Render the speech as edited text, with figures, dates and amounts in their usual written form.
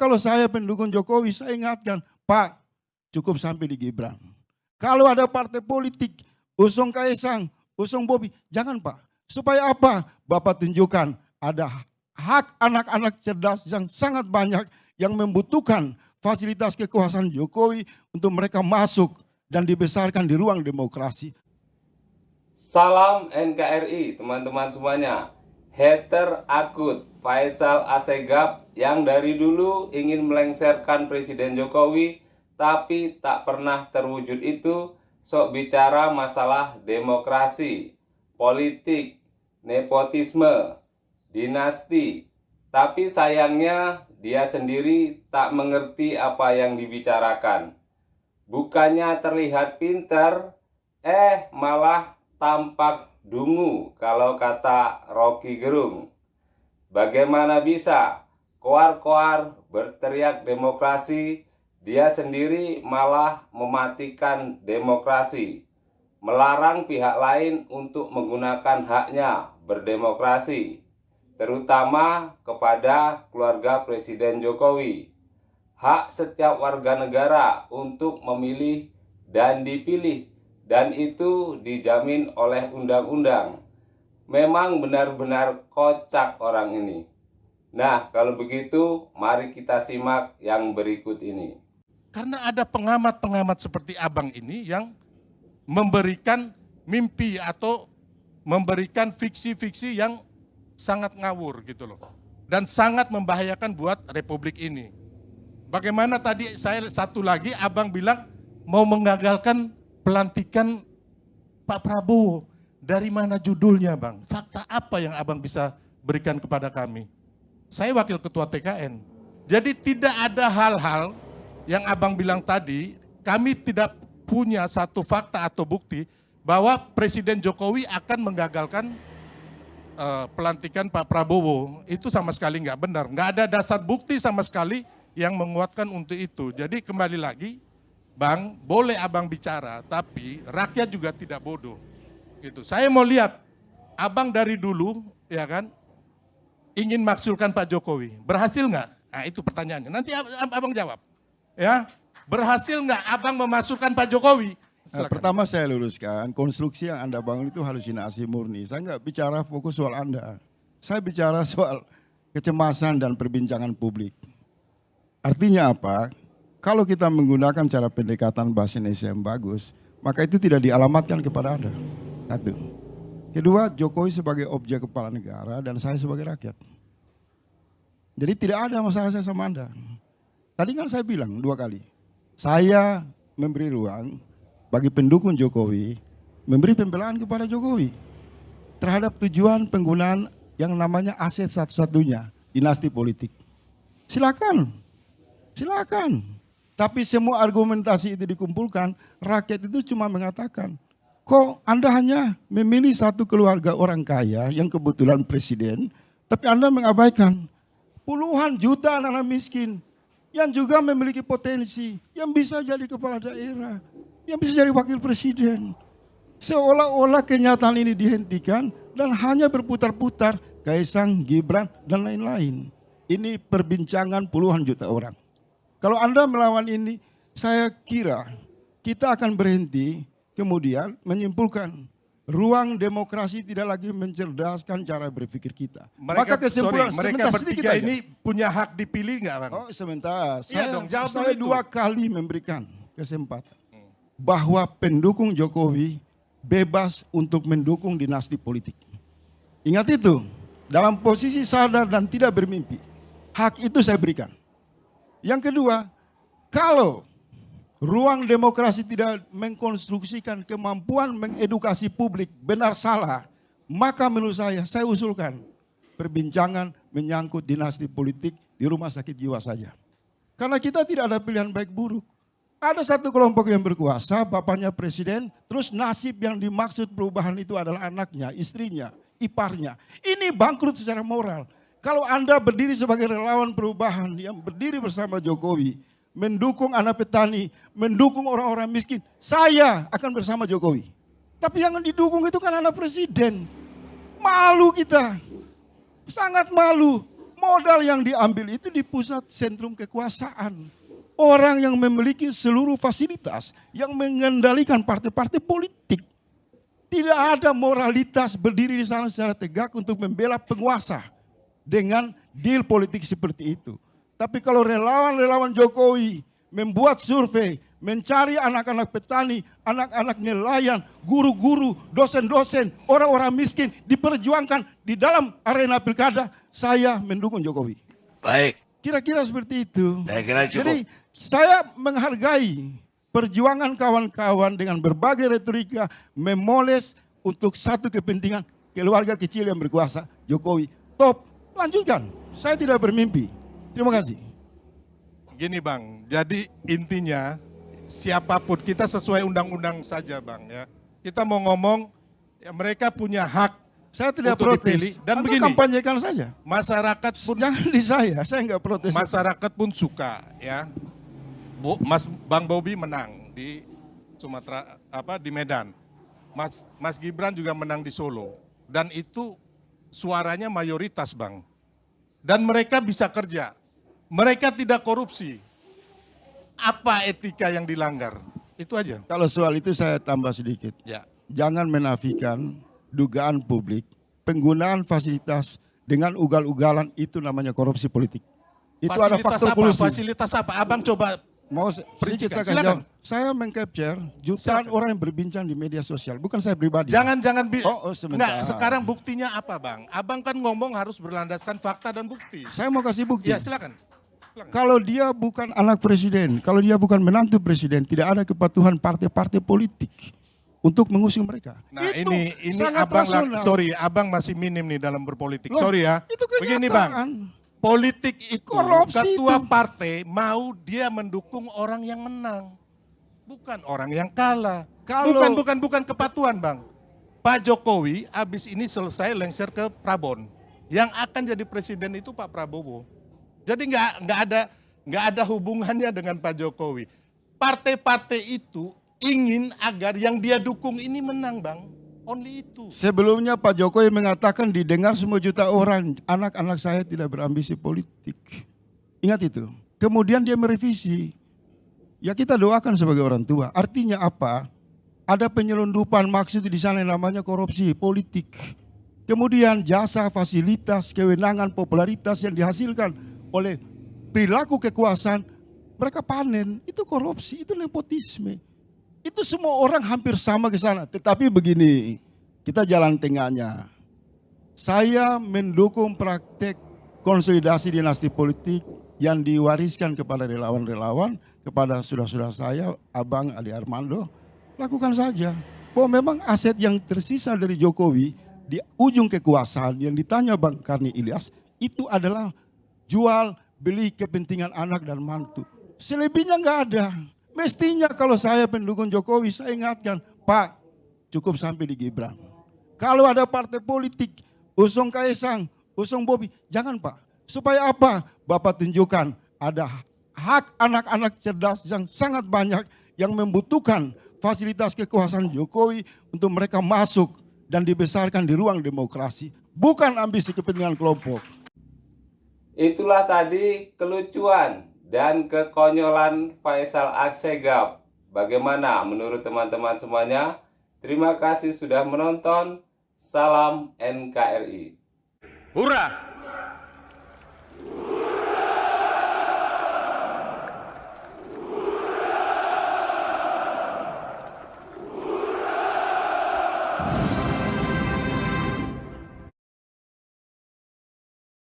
kalau saya pendukung Jokowi, saya ingatkan, Pak, cukup sampai di Gibran. Kalau ada partai politik, usung Kaisang, usung Bobi, jangan Pak. Supaya apa? Bapak tunjukkan ada hak anak-anak cerdas yang sangat banyak yang membutuhkan fasilitas kekuasaan Jokowi untuk mereka masuk dan dibesarkan di ruang demokrasi. Salam NKRI teman-teman semuanya. Hater akut Faisal Assegaf yang dari dulu ingin melengsarkan Presiden Jokowi tapi tak pernah terwujud itu sok bicara masalah demokrasi, politik, nepotisme, dinasti. Tapi sayangnya dia sendiri tak mengerti apa yang dibicarakan. Bukannya terlihat pintar, malah tampak dungu kalau kata Rocky Gerung. Bagaimana bisa koar-koar berteriak demokrasi, dia sendiri malah mematikan demokrasi, melarang pihak lain untuk menggunakan haknya berdemokrasi, terutama kepada keluarga Presiden Jokowi. Hak setiap warga negara untuk memilih dan dipilih, dan itu dijamin oleh undang-undang. Memang benar-benar kocak orang ini. Nah, kalau begitu, mari kita simak yang berikut ini. Karena ada pengamat-pengamat seperti abang ini yang memberikan mimpi atau memberikan fiksi-fiksi yang sangat ngawur gitu loh. Dan sangat membahayakan buat republik ini. Bagaimana tadi saya satu lagi abang bilang mau menggagalkan pelantikan Pak Prabowo. Dari mana judulnya Bang? Fakta apa yang abang bisa berikan kepada kami? Saya wakil ketua TKN. Jadi tidak ada hal-hal yang abang bilang tadi, kami tidak punya satu fakta atau bukti bahwa Presiden Jokowi akan menggagalkan pelantikan Pak Prabowo. Itu sama sekali nggak benar. Nggak ada dasar bukti sama sekali yang menguatkan untuk itu. Jadi kembali lagi, Bang, boleh abang bicara, tapi rakyat juga tidak bodoh. Gitu. Saya mau lihat, abang dari dulu, ya kan, ingin maksulkan Pak Jokowi. Berhasil nggak? Nah itu pertanyaannya. Nanti abang jawab. Ya, berhasil nggak abang memasukkan Pak Jokowi? Nah, pertama saya luruskan, konstruksi yang Anda bangun itu halusinasi murni. Saya nggak bicara fokus soal Anda. Saya bicara soal kecemasan dan perbincangan publik. Artinya apa? Kalau kita menggunakan cara pendekatan bahasa Indonesia yang bagus, maka itu tidak dialamatkan kepada Anda. Satu. Kedua, Jokowi sebagai objek kepala negara dan saya sebagai rakyat. Jadi tidak ada masalah saya sama Anda. Tadi kan saya bilang 2 kali. Saya memberi ruang bagi pendukung Jokowi, memberi pembelaan kepada Jokowi terhadap tujuan penggunaan yang namanya aset satu-satunya, dinasti politik. Silakan. Silakan. Tapi semua argumentasi itu dikumpulkan, rakyat itu cuma mengatakan, kok Anda hanya memilih satu keluarga orang kaya yang kebetulan presiden, tapi Anda mengabaikan puluhan juta anak miskin yang juga memiliki potensi, yang bisa jadi kepala daerah, yang bisa jadi wakil presiden. Seolah-olah kenyataan ini dihentikan dan hanya berputar-putar Kaisang, Gibran, dan lain-lain. Ini perbincangan puluhan juta orang. Kalau Anda melawan ini, saya kira kita akan berhenti kemudian menyimpulkan ruang demokrasi tidak lagi mencerdaskan cara berpikir kita. Maka kesimpulan mereka bertiga ini punya hak dipilih nggak Bang? Oh sebentar, Iya dong, jawab saya dulu 2 kali memberikan kesempatan bahwa pendukung Jokowi bebas untuk mendukung dinasti politik. Ingat itu, dalam posisi sadar dan tidak bermimpi, hak itu saya berikan. Yang kedua, kalau ruang demokrasi tidak mengkonstruksikan kemampuan mengedukasi publik benar salah, maka menurut saya usulkan perbincangan menyangkut dinasti politik di rumah sakit jiwa saja. Karena kita tidak ada pilihan baik buruk. Ada satu kelompok yang berkuasa, bapaknya presiden, terus nasib yang dimaksud perubahan itu adalah anaknya, istrinya, iparnya. Ini bangkrut secara moral. Kalau Anda berdiri sebagai relawan perubahan yang berdiri bersama Jokowi, mendukung anak petani, mendukung orang-orang miskin, saya akan bersama Jokowi. Tapi yang didukung itu kan anak presiden. Malu kita, sangat malu. Modal yang diambil itu di pusat sentrum kekuasaan. Orang yang memiliki seluruh fasilitas, yang mengendalikan partai-partai politik. Tidak ada moralitas berdiri di sana secara tegak untuk membela penguasa dengan deal politik seperti itu. Tapi kalau relawan-relawan Jokowi membuat survei, mencari anak-anak petani, anak-anak nelayan, guru-guru, dosen-dosen, orang-orang miskin diperjuangkan di dalam arena pilkada, saya mendukung Jokowi. Baik, Kira-kira seperti itu. saya kira cukup. Jadi saya menghargai perjuangan kawan-kawan dengan berbagai retorika memoles untuk satu kepentingan keluarga kecil yang berkuasa, Jokowi. Top, lanjutkan. Saya tidak bermimpi. Terima kasih. Gini Bang, jadi intinya siapapun kita sesuai undang-undang saja Bang ya. Kita mau ngomong ya mereka punya hak Saya tidak untuk protes. dipilih. Dan Anda begini, kampanyekan saja. masyarakat pun Jangan di saya nggak protes. masyarakat pun suka ya. Bang Bobi menang di Sumatera di Medan. Mas Gibran juga menang di Solo dan itu suaranya mayoritas Bang. Dan mereka bisa kerja. Mereka tidak korupsi. Apa etika yang dilanggar? Itu aja. Kalau soal itu saya tambah sedikit. Ya. Jangan menafikan dugaan publik, penggunaan fasilitas dengan ugal-ugalan itu namanya korupsi politik. Itu ada faktor kolusi. Fasilitas apa? Abang coba Mau sedikit Perincikan, saya kasih silakan. jawab. Saya mengcapture jutaan Silakan. orang yang berbincang di media sosial, bukan saya pribadi. jangan sebentar. Enggak, sekarang buktinya apa, Bang? Abang kan ngomong harus berlandaskan fakta dan bukti. Saya mau kasih bukti. Ya, silakan. Kalau dia bukan anak presiden, kalau dia bukan menantu presiden, tidak ada kepatuhan partai-partai politik untuk mengusung mereka. Nah, Itu ini sangat Abang rasional. Abang masih minim nih dalam berpolitik. Loh, Sorry ya. itu Begini, kenyataan. Bang. Politik itu Korupsi ketua itu. partai mau dia mendukung orang yang menang. Bukan orang yang kalah. Kalau- Bukan kepatuhan, Bang. Pak Jokowi habis ini selesai lengser ke Prabon. Yang akan jadi presiden itu Pak Prabowo. Jadi nggak ada hubungannya dengan Pak Jokowi. Partai-partai itu ingin agar yang dia dukung ini menang, Bang. Only itu. Sebelumnya Pak Jokowi mengatakan didengar semua juta orang, anak-anak saya tidak berambisi politik. Ingat itu. Kemudian dia merevisi. Ya kita doakan sebagai orang tua. Artinya apa? Ada penyelundupan maksud di sana yang namanya korupsi politik. Kemudian jasa, fasilitas, kewenangan, popularitas yang dihasilkan oleh perilaku kekuasaan, mereka panen. Itu korupsi, itu nepotisme. Itu semua orang hampir sama ke sana. Tetapi begini, kita jalan tengahnya. Saya mendukung praktek konsolidasi dinasti politik yang diwariskan kepada relawan-relawan, kepada saudara-saudara saya, Abang Ali Armando. Lakukan saja. Bahwa memang aset yang tersisa dari Jokowi di ujung kekuasaan yang ditanya Bang Karni Ilyas, itu adalah jual beli kepentingan anak dan mantu. Selebihnya nggak ada. Mestinya kalau saya pendukung Jokowi, saya ingatkan, Pak, cukup sampai di Gibran. Kalau ada partai politik, usung Kaisang, usung Bobi, jangan Pak. Supaya apa? Bapak tunjukkan ada hak anak-anak cerdas yang sangat banyak yang membutuhkan fasilitas kekuasaan Jokowi untuk mereka masuk dan dibesarkan di ruang demokrasi. Bukan ambisi kepentingan kelompok. Itulah tadi kelucuan dan kekonyolan Faisal Assegaf. Bagaimana menurut teman-teman semuanya? Terima kasih sudah menonton. Salam NKRI. Hurrah!